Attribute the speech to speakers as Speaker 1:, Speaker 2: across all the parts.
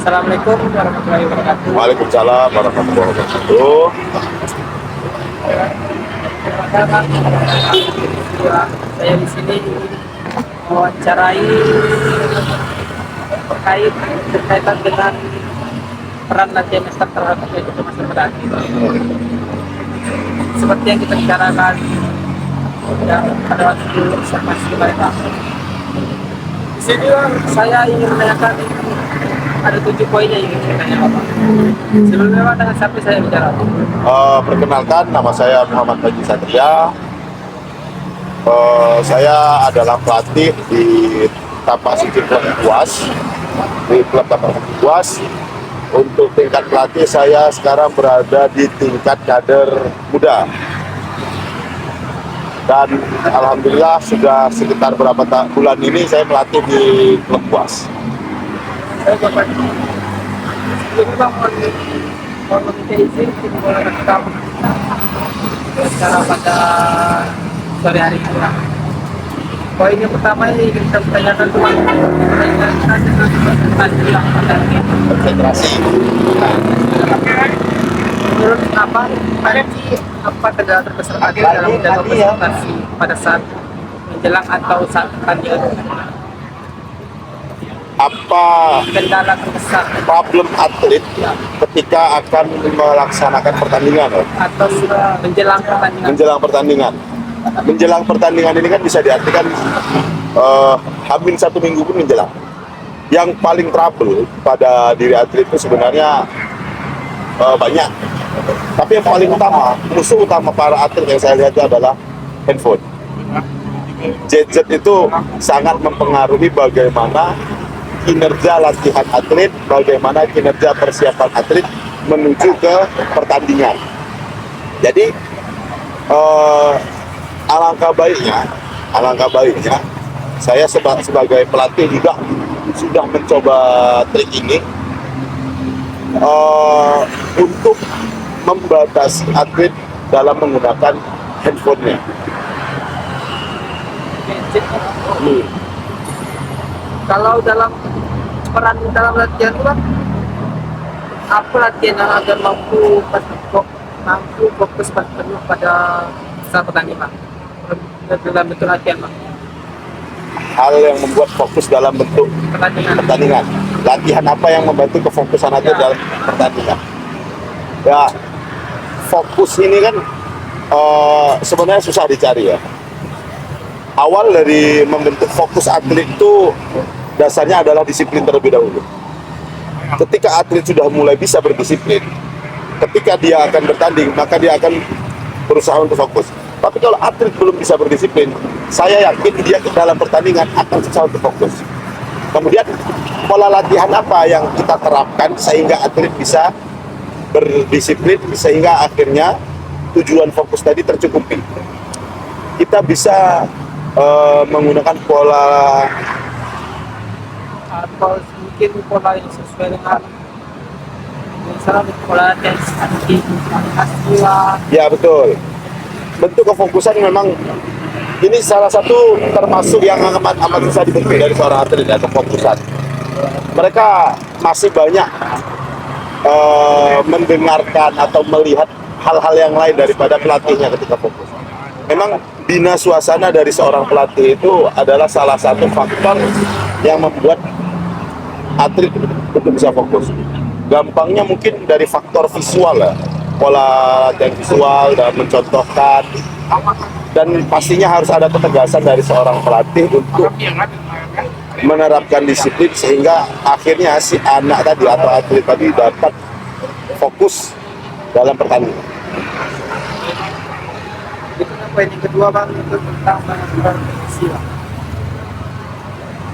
Speaker 1: Assalamualaikum warahmatullahi wabarakatuh.
Speaker 2: Waalaikumsalam warahmatullahi wabarakatuh.
Speaker 1: Saya di sini mewawancarai berkaitan dengan peran latihan master terhadap kehidupan masa berarti. Seperti yang kita bicarakan ya, pada waktu observasi kemarin. Di sini saya ingin menanyakan ada 7 poin yang ingin saya tanya Bapak. Sebelumnya Pak, dengan siapa saya bicara?
Speaker 2: Perkenalkan, nama saya Muhammad Haji Satria. Saya adalah pelatih di Tapak Suci Klub UAS, di klub Tapak Suci UAS. Untuk tingkat pelatih saya sekarang berada di tingkat kader muda. Dan alhamdulillah sudah sekitar berapa bulan ini saya melatih di klub UAS.
Speaker 1: Saya Bapak sebelumnya Bang mau meminta izin untuk merekam acara pada sore hari ini. Poin yang pertama yang ingin saya tanyakan itu
Speaker 2: Konsentrasi.
Speaker 1: menurut apa kendala terbesar Adil dalam menjaga konsentrasi pada saat menjelang atau saat pertandingan?
Speaker 2: Apa
Speaker 1: Kendala terbesar
Speaker 2: problem atlet ketika akan melaksanakan pertandingan?
Speaker 1: atau menjelang pertandingan?
Speaker 2: Menjelang pertandingan. Menjelang pertandingan ini kan bisa diartikan hampir 1 minggu pun menjelang. Yang paling trouble pada diri atlet itu sebenarnya banyak. Tapi yang paling utama, musuh utama para atlet yang saya lihat itu adalah handphone. Gadget itu sangat mempengaruhi bagaimana kinerja latihan atlet, bagaimana kinerja persiapan atlet menuju ke pertandingan. Jadi alangkah baiknya saya sebagai pelatih juga sudah mencoba trik ini untuk membatasi atlet dalam menggunakan handphonenya.
Speaker 1: Kalau dalam peran dalam latihan itu Bang, apa latihan yang agar mampu fokus penuh pada saat pertandingan dalam bentuk latihan Bang?
Speaker 2: Hal yang membuat fokus dalam bentuk pertandingan. Latihan apa yang membantu kefokusan atlet dalam pertandingan? Ya, fokus ini kan sebenarnya susah dicari ya. Awal dari membentuk fokus atlet itu dasarnya adalah disiplin terlebih dahulu. Ketika atlet sudah mulai bisa berdisiplin, ketika dia akan bertanding, maka dia akan berusaha untuk fokus. Tapi kalau atlet belum bisa berdisiplin, saya yakin dia ke dalam pertandingan akan susah untuk fokus. Kemudian pola latihan apa yang kita terapkan sehingga atlet bisa berdisiplin, sehingga akhirnya tujuan fokus tadi tercukupi. Kita bisa menggunakan pola
Speaker 1: atau mungkin pola yang sesuai dengan misalnya pola latihan asliwa.
Speaker 2: ya betul. Bentuk kefokusan memang ini salah satu termasuk yang amat susah dibentuk dari seorang atlet ya, kefokusan. Mereka masih banyak mendengarkan atau melihat hal-hal yang lain daripada pelatihnya ketika fokus. Memang bina suasana dari seorang pelatih itu adalah salah satu faktor yang membuat atlet untuk bisa fokus. Gampangnya mungkin dari faktor visual ya, pola latihan visual dan mencontohkan, dan pastinya harus ada ketegasan dari seorang pelatih untuk menerapkan disiplin sehingga akhirnya si anak tadi atau atlet tadi dapat fokus dalam pertandingan.
Speaker 1: Itu poin yang kedua Bang, itu tentang emosi Bang.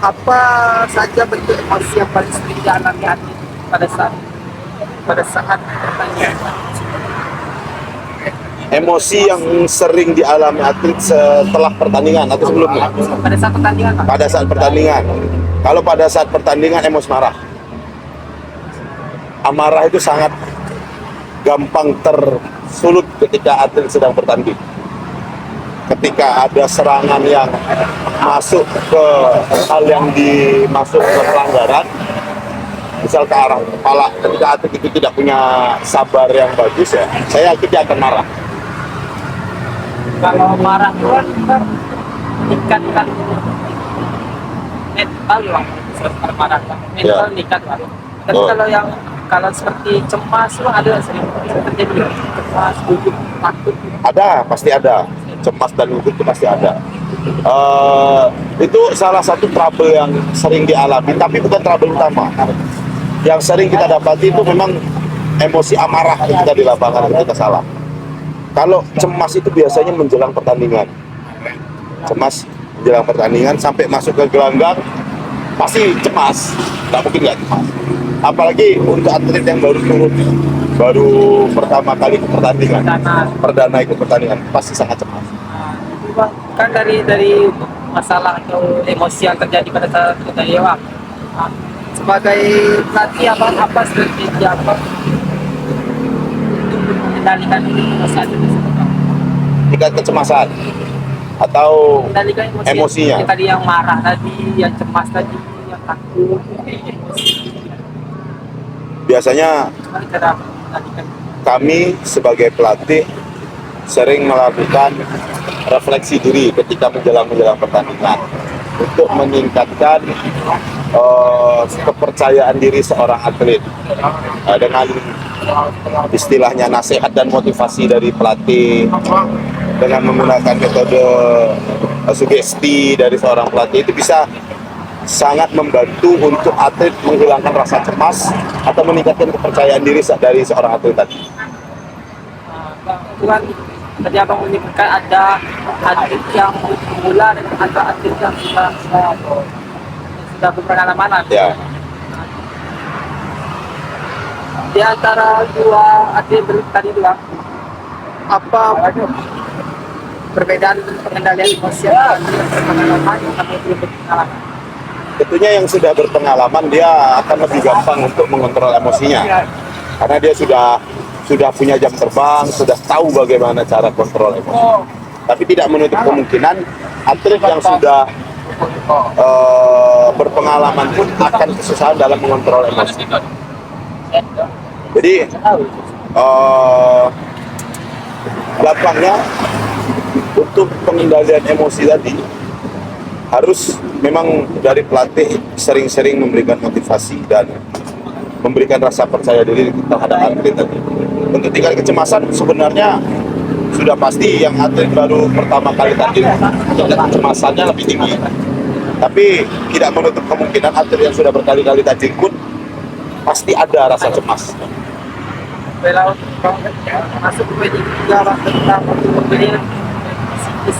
Speaker 1: Apa saja bentuk emosi yang paling sering dialami atlet pada saat pertandingan?
Speaker 2: Emosi yang sering dialami atlet setelah pertandingan atau sebelumnya?
Speaker 1: Pada saat pertandingan Bang.
Speaker 2: Pada saat pertandingan. Kalau pada saat pertandingan emosi marah. Amarah itu sangat gampang tersulut ketika atlet sedang bertanding. Ketika ada serangan yang masuk ke hal yang dimasuk ke pelanggaran, misal ke arah kepala, ketika atlet itu tidak punya sabar yang bagus ya, saya yakin dia akan marah.
Speaker 1: Kalau marah itu kan meningkatkan mental lah, seperti marah kan. Mental
Speaker 2: Ya.
Speaker 1: meningkat lah. Tapi
Speaker 2: Oh.
Speaker 1: kalau seperti cemas itu ada sering terjadi cemas, gugup, takut.
Speaker 2: Ada, pasti ada. Cemas dan gugup itu pasti ada. Itu salah satu trouble yang sering dialami, tapi bukan trouble utama. Yang sering kita dapati itu memang emosi amarah ketika di lapangan ketika salah. Kalau cemas itu biasanya menjelang pertandingan. Cemas menjelang pertandingan sampai masuk ke gelanggang pasti cemas, nggak mungkin nggak cemas. Apalagi untuk atlet yang baru turun, baru pertama kali ke pertandingan, perdana ikut pertandingan, pasti sangat cemas.
Speaker 1: Nah, itu Bang, kan dari masalah atau emosi yang terjadi pada saat kita lewat. Nah, sebagai pelatih apa strategi apa untuk mengendalikan emosi tersebut? Bang?
Speaker 2: Tingkat kecemasan atau
Speaker 1: Mengendalikan
Speaker 2: emosinya.
Speaker 1: yang tadi, yang marah tadi, yang cemas tadi, yang takut, emosi.
Speaker 2: Biasanya
Speaker 1: Gimana cara mengendalikan?
Speaker 2: kami sebagai pelatih sering melakukan refleksi diri ketika menjelang pertandingan untuk meningkatkan kepercayaan diri seorang atlet. Dengan istilahnya nasihat dan motivasi dari pelatih, dengan menggunakan metode sugesti dari seorang pelatih, itu bisa sangat membantu untuk atlet menghilangkan rasa cemas atau meningkatkan kepercayaan diri dari seorang atlet tadi.
Speaker 1: Itu kan tadi abang menyebutkan ada atlet yang pemula dan ada atlet yang sudah berpengalaman lah.
Speaker 2: Ya,
Speaker 1: Di antara dua atlet tadi dua, apa perbedaan pengendalian emosi yang berpengalaman atau belum berpengalaman?
Speaker 2: tentunya yang sudah berpengalaman dia akan lebih gampang untuk mengontrol emosinya karena dia sudah punya jam terbang, sudah tahu bagaimana cara kontrol emosi. Tapi tidak menutup kemungkinan atlet yang sudah berpengalaman pun akan kesusahan dalam mengontrol emosi. Jadi gampangnya untuk pengendalian emosi tadi harus memang dari pelatih sering-sering memberikan motivasi dan memberikan rasa percaya diri terhadap atlet tadi. Untuk tingkat kecemasan sebenarnya sudah pasti yang atlet baru pertama kali tanding tingkat kecemasannya lebih tinggi. Tapi tidak menutup kemungkinan atlet yang sudah berkali-kali tanding pun pasti ada rasa cemas.
Speaker 1: Kalau masuk ke juga tentang pembelian psikis,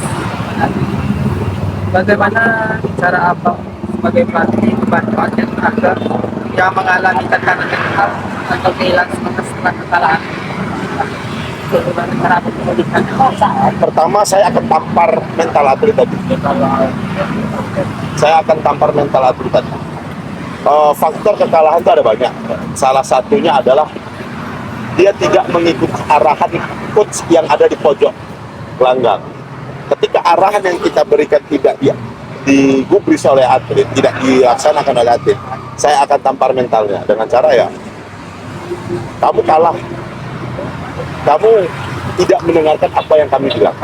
Speaker 1: bagaimana cara abang sebagai pelatih membantu atlet agar yang mengalami tekanan mental atau kehilangan semangat setelah kekalahan? Bagaimana cara memulihkan?
Speaker 2: Pertama saya akan tampar mental atlet tadi. Faktor kekalahan itu ada banyak. Salah satunya adalah dia tidak mengikuti arahan coach yang ada di pojok gelanggang. Ketika arahan yang kita berikan tidak digubris oleh atlet, tidak dilaksanakan oleh atlet, saya akan tampar mentalnya dengan cara ya, kamu kalah, kamu tidak mendengarkan apa yang kami bilang.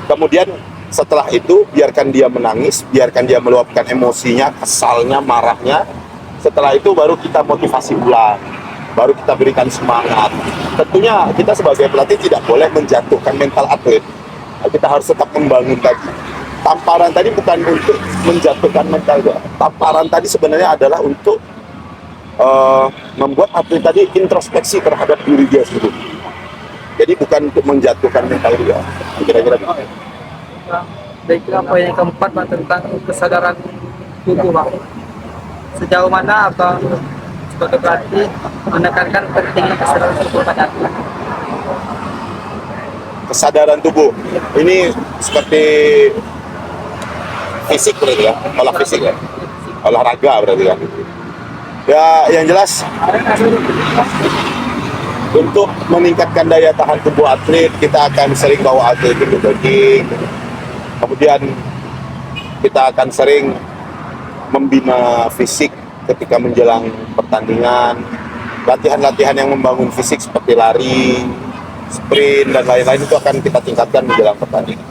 Speaker 2: Kemudian setelah itu biarkan dia menangis, biarkan dia meluapkan emosinya, kesalnya, marahnya. Setelah itu baru kita motivasi ulang, baru kita berikan semangat. Tentunya kita sebagai pelatih tidak boleh menjatuhkan mental atlet. Kita harus tetap membangun tadi. Tamparan tadi bukan untuk menjatuhkan mental. Tamparan tadi sebenarnya adalah untuk membuat atlet tadi introspeksi terhadap diri dia sendiri. Jadi bukan untuk menjatuhkan mental dia. Kira-kira begitu.
Speaker 1: Baik, apa yang keempat Bang, tentang kesadaran tubuh Bang. Sejauh mana abang sebagai pelatih menekankan pentingnya kesadaran tubuh pada atlet?
Speaker 2: Kesadaran tubuh ini seperti fisik berarti ya, olah fisik ya, olahraga berarti kan. Ya yang jelas untuk meningkatkan daya tahan tubuh atlet kita akan sering bawa atlet ke jogging, kemudian kita akan sering membina fisik ketika menjelang pertandingan, latihan-latihan yang membangun fisik seperti lari, sprint dan lain-lain itu akan kita tingkatkan menjelang pertandingan.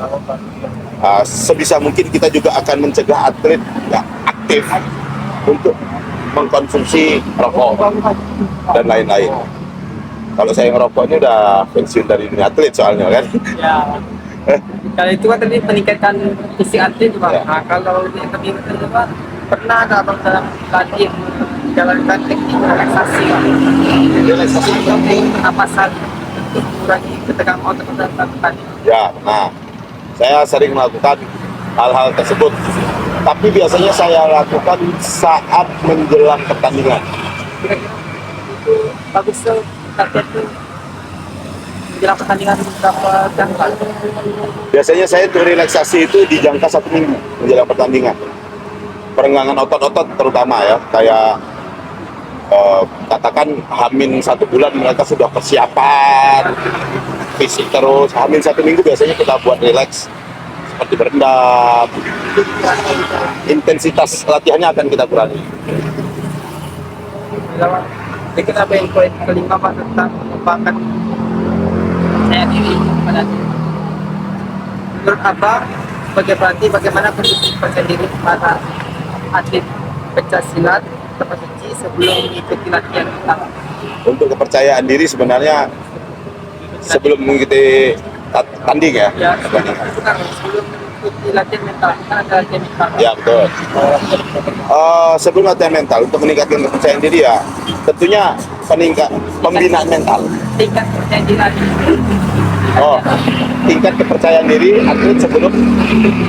Speaker 2: Sebisa mungkin kita juga akan mencegah atlet ya, aktif untuk mengkonsumsi rokok dan lain-lain. Kalau saya ngerokok ini udah pensiun dari dunia atlet soalnya kan.
Speaker 1: Ya. Kalau itu kan tadi meningkatkan fisik atlet Bang.
Speaker 2: Ya.
Speaker 1: Nah, kalau di kami itu Bang, pernah nggak Bang dalam latihan menjalankan teknik relaksasi Bang?
Speaker 2: Relaksasi
Speaker 1: Teknik pernapasan untuk mengurangi ketegangan otot pada tadi.
Speaker 2: ya, nah saya sering melakukan hal-hal tersebut. Tapi biasanya saya lakukan saat menjelang pertandingan.
Speaker 1: Kira-kira itu bagus tuh latihan tuh menjelang pertandingan berapa jangka?
Speaker 2: Biasanya saya tuh relaksasi itu di jangka 1 minggu menjelang pertandingan. Perenggangan otot-otot terutama ya, kayak katakan Hamin 1 bulan mereka sudah persiapan fisik terus. Hamin 1 minggu biasanya kita buat relax seperti berendam. Intensitas latihannya akan kita kurangi.
Speaker 1: Jadi apa yang poin kelima Pak tentang mengembangkan percaya diri pada diri. Menurut Abang, sebagai pelatih bagaimana pendidik percaya diri pada atlet pencak silat terperinci sebelum mengikuti latihan pertama?
Speaker 2: Untuk kepercayaan diri sebenarnya sebelum mengikuti tanding ya.
Speaker 1: Ya, sebelum mengikuti latihan mental, kan ada latihan mental.
Speaker 2: Ya betul. Sebelum latihan mental untuk meningkatkan kepercayaan diri ya, tentunya pembinaan mental.
Speaker 1: Tingkat percaya diri atlet
Speaker 2: Oh, tingkat kepercayaan diri atlet sebelum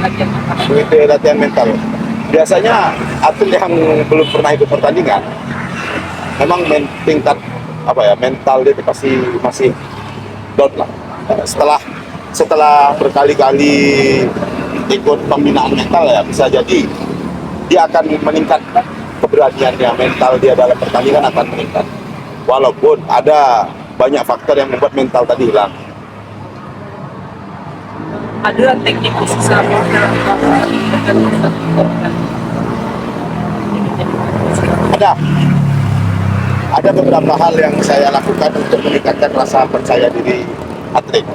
Speaker 1: latihan mental.
Speaker 2: mengikuti latihan mental. Biasanya atlet yang belum pernah ikut pertandingan, memang tingkat mental dia itu pasti masih down lah. Setelah berkali-kali ikut pembinaan mental ya bisa jadi dia akan meningkat, keberaniannya, mental dia dalam pertandingan akan meningkat. Walaupun ada banyak faktor yang membuat mental tadi hilang.
Speaker 1: Ada teknik khusus apa dalam
Speaker 2: Ada beberapa hal yang saya lakukan untuk meningkatkan rasa percaya diri atlet.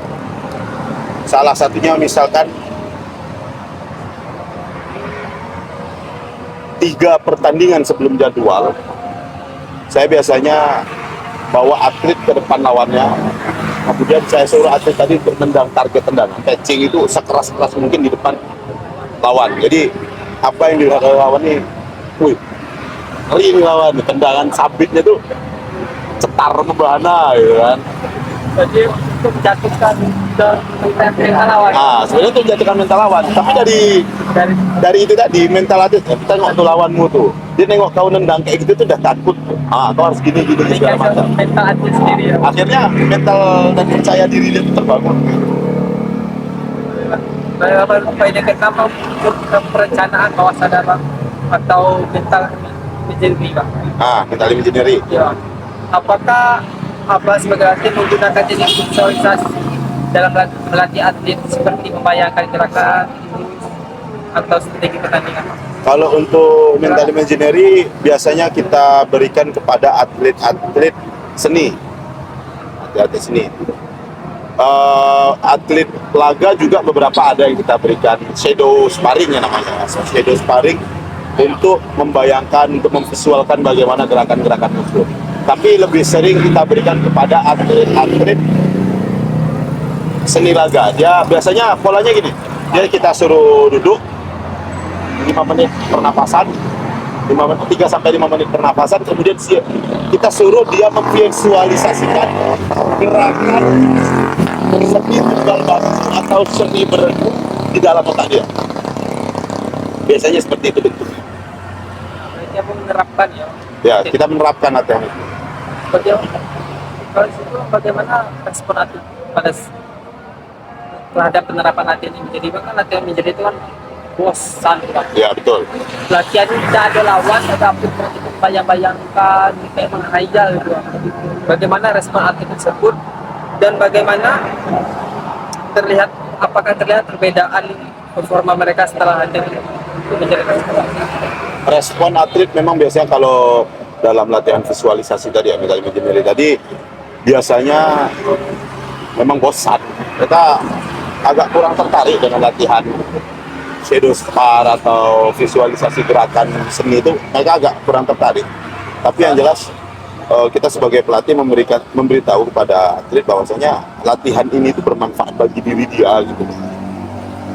Speaker 2: Salah satunya misalkan 3 pertandingan sebelum jadwal, saya biasanya bawa atlet ke depan lawannya. Kemudian saya suruh atlet tadi untuk nendang target tendangan, catching itu sekeras-keras mungkin di depan lawan. Jadi apa yang dilihat oleh lawan ini, wih, ngeri nih lawan, tendangan sabitnya tuh cetar membahana gitu kan.
Speaker 1: Jadi untuk menjatuhkan dan mental lawan.
Speaker 2: Sebenarnya itu menjatuhkan mental lawan, tapi dari itu tadi mental atlet, kita tengok tuh lawanmu tuh, dia nengok kau nendang kayak gitu tuh udah takut. Kau harus gini segala macam.
Speaker 1: Mental atlet sendiri ya.
Speaker 2: Akhirnya mental dan percaya diri dia tuh terbangun.
Speaker 1: Apa yang pertama untuk perencanaan bawah sadar Bang atau mental menjadi Bang?
Speaker 2: Mental engineering.
Speaker 1: Ya. Apakah Abah sebagai atlet menggunakan teknik visualisasi dalam melatih atlet seperti membayangkan gerakan atau strategi pertandingan?
Speaker 2: Kalau untuk mental engineering biasanya kita berikan kepada atlet-atlet seni. Atlet seni. Atlet laga juga beberapa ada yang kita berikan shadow sparring ya namanya. Shadow sparring untuk membayangkan, untuk memvisualkan bagaimana gerakan-gerakan musuh. Tapi lebih sering kita berikan kepada atlet-atlet seni laga. Dia biasanya polanya gini, dia kita suruh duduk 5 menit pernapasan, 3-5 menit pernapasan, kemudian kita suruh dia memvisualisasikan gerakan seni tunggal batu atau seni berenang di dalam otak dia. Biasanya seperti itu bentuknya.
Speaker 1: Berarti apa menerapkan ya?
Speaker 2: Ya, kita menerapkan latihan itu.
Speaker 1: Bagaimana respon atlet terhadap penerapan latihan ini? Jadi kan latihan menjadi itu kan bosan Bang.
Speaker 2: Ya, betul.
Speaker 1: Latihan ini tidak ada lawan, tapi bayang-bayangkan kayak menghayal gitu. Bagaimana respon atlet tersebut dan bagaimana apakah terlihat perbedaan performa mereka setelah latihan ini? untuk menjadi
Speaker 2: Respon atlet memang biasanya kalau dalam latihan visualisasi tadi ya, mental imaginary tadi, biasanya memang bosan. Kita agak kurang tertarik dengan latihan shadow spar atau visualisasi gerakan seni itu, mereka agak kurang tertarik. Tapi yang jelas kita sebagai pelatih memberitahu kepada atlet bahwasanya latihan ini itu bermanfaat bagi diri dia gitu.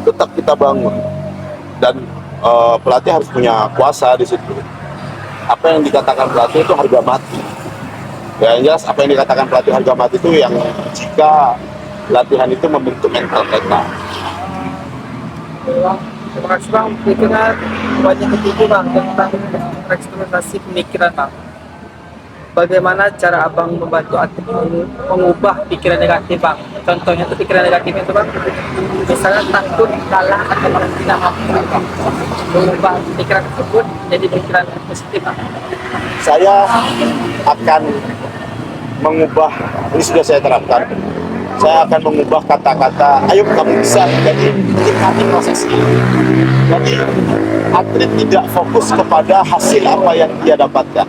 Speaker 2: Tetap kita bangun dan pelatih harus punya kuasa di situ. Apa yang dikatakan pelatih itu harga mati. Ya, yang jelas apa yang dikatakan pelatih harga mati itu yang jika latihan itu membentuk mental mereka.
Speaker 1: Terima kasih Bang, pikiran banyak itu Bang tentang eksperimentasi pemikiran Bang. Bagaimana cara Abang membantu atlet mengubah pikiran negatif Bang? Contohnya itu pikiran negatif itu Bang, misalnya takut kalah atau tidak mampu Bang. Mengubah pikiran tersebut menjadi pikiran positif Bang.
Speaker 2: Saya akan mengubah, ini sudah saya terapkan, saya akan mengubah kata-kata ayo kamu bisa, jadi nikmati prosesnya. Jadi atlet tidak fokus kepada hasil apa yang dia dapatkan,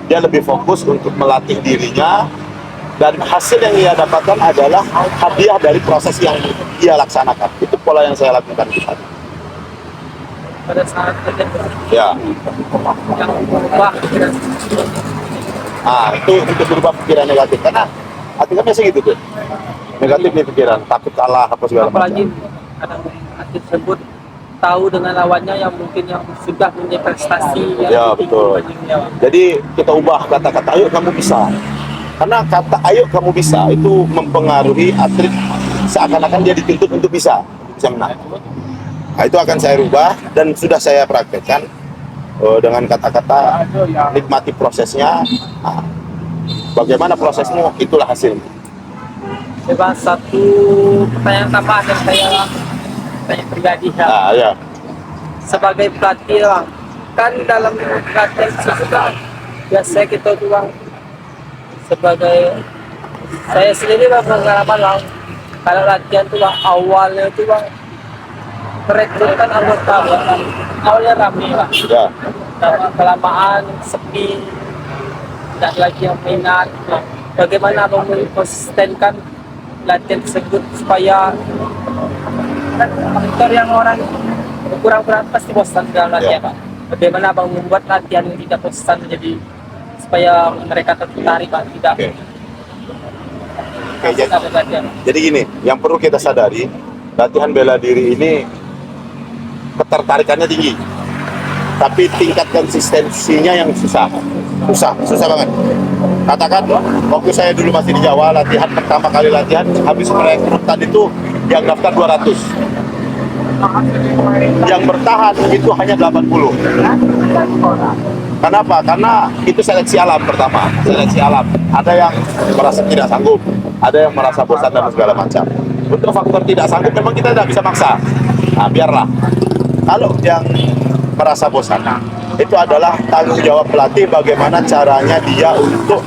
Speaker 2: dia lebih fokus untuk melatih dirinya, dan hasil yang dia dapatkan adalah hadiah dari proses yang dia laksanakan. Itu pola yang saya lakukan di sana.
Speaker 1: Pada saat
Speaker 2: Ya,
Speaker 1: yang mengubah pikiran
Speaker 2: itu untuk berubah pikiran negatif, karena artinya biasa gitu tuh, negatif nih pikiran, takut kalah apa segala
Speaker 1: apalagi
Speaker 2: macam.
Speaker 1: kadang atlet tersebut tahu dengan lawannya yang mungkin yang sudah punya prestasi yang
Speaker 2: Ya,
Speaker 1: tinggi
Speaker 2: betul.
Speaker 1: dibandingnya, Bang.
Speaker 2: Jadi kita ubah kata-kata ayo kamu bisa, karena kata ayo kamu bisa itu mempengaruhi atlet seakan-akan dia dituntut untuk bisa menang. Nah, itu akan saya rubah dan sudah saya praktekkan dengan kata-kata nikmati prosesnya. Nah, bagaimana prosesmu, itulah hasilnya.
Speaker 1: Bebas satu pertanyaan tambahan yang saya tanya pribadi ya.
Speaker 2: Nah, ya.
Speaker 1: Sebagai pelatih Bang, kan dalam latihan juga biasanya kita tuh Bang, sebagai saya sendiri Bang pengalaman Bang, kalau latihan tuh Bang awalnya tuh Bang merekrutkan anggota Bang, awalnya rame Bang,
Speaker 2: Ya.
Speaker 1: kelamaan sepi, tidak lagi yang minat. Bagaimana Abang menkonsistenkan latihan tersebut supaya kan faktor yang orang kurang pasti bosan dalam latihan Pak. Bagaimana Abang membuat latihan yang tidak bosan menjadi supaya mereka tertarik Pak, tidak
Speaker 2: Oke,
Speaker 1: ada latihan.
Speaker 2: jadi gini, yang perlu kita sadari, latihan bela diri ini ketertarikannya tinggi, tapi tingkat konsistensinya yang susah banget. Katakan waktu saya dulu masih di Jawa, latihan pertama kali latihan habis merekrutan itu yang daftar 200, yang bertahan itu hanya 80. Kenapa? Karena itu seleksi alam pertama, seleksi alam. Ada yang merasa tidak sanggup, ada yang merasa bosan dan segala macam. Untuk faktor tidak sanggup memang kita tidak bisa maksa. Nah, biarlah. Kalau yang merasa bosan, itu adalah tanggung jawab pelatih bagaimana caranya dia untuk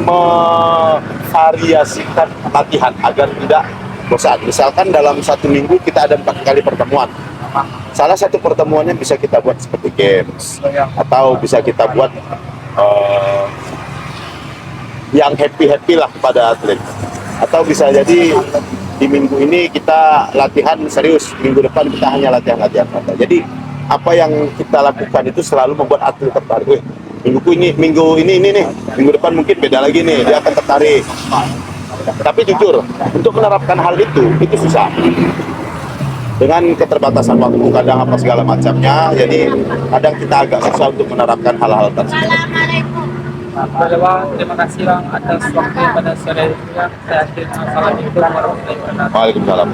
Speaker 2: memvariasikan latihan agar tidak bosan. Misalkan dalam satu minggu kita ada 4 kali pertemuan. Salah satu pertemuannya bisa kita buat seperti games, atau bisa kita buat yang happy lah kepada atlet. Atau bisa jadi di minggu ini kita latihan serius, minggu depan kita hanya latihan-latihan santai. Jadi apa yang kita lakukan itu selalu membuat atlet tertarik. Minggu ini nih, minggu depan mungkin beda lagi nih, dia akan tertarik. Tapi jujur, untuk menerapkan hal itu susah. Dengan keterbatasan waktu, kadang apa segala macamnya, jadi kadang kita agak susah untuk menerapkan hal-hal tersebut.
Speaker 1: Bang, terima kasih Bang atas waktunya pada sore ini. Saya akhiri. Assalamualaikum warahmatullahi wabarakatuh.
Speaker 2: Waalaikumsalam.